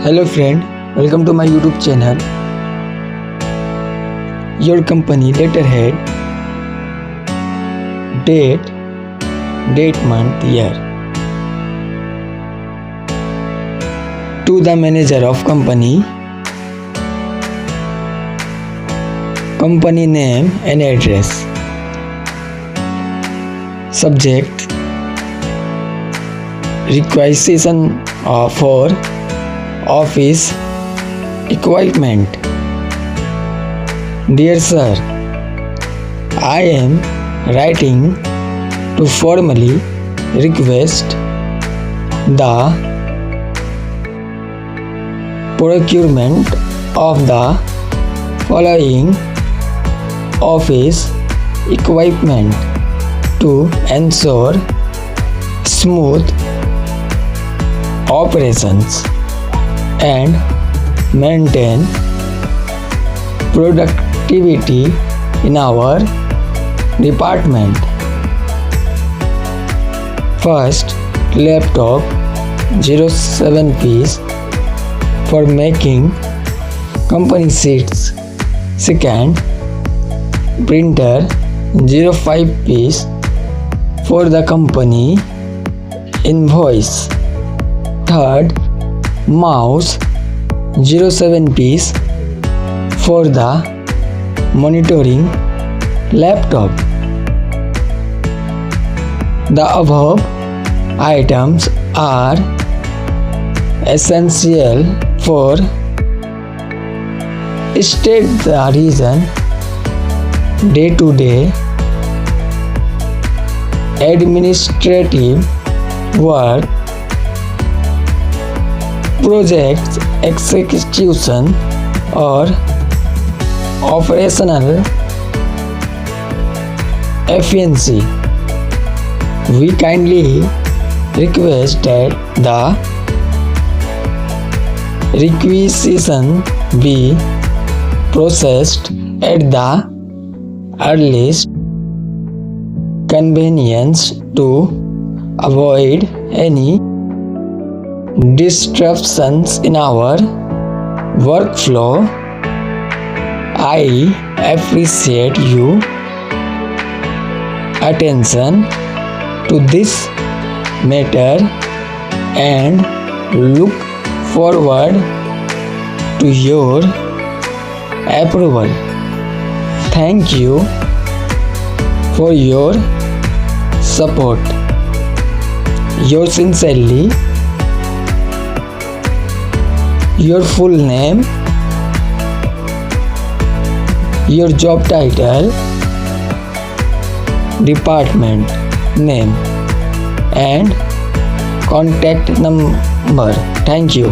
Hello friend, welcome to my YouTube channel. Your company letterhead, date month, year. To the manager of company, company name and address. Subject, requisition for office equipment. Dear sir, I am writing to formally request the procurement of the following office equipment to ensure smooth operations and maintain productivity in our department. First, laptop 07 piece for making company sheets. Second, printer 05 piece for the company invoice. Third, mouse 07 piece for the monitoring laptop. The above items are essential for state the reason day-to-day administrative work, project execution or operational efficiency. We kindly request that the requisition be processed at the earliest convenience to avoid any disruptions in our workflow. I appreciate your attention to this matter and look forward to your approval. Thank you for your support. Yours sincerely. Your full name, your job title, department name and contact number. Thank you.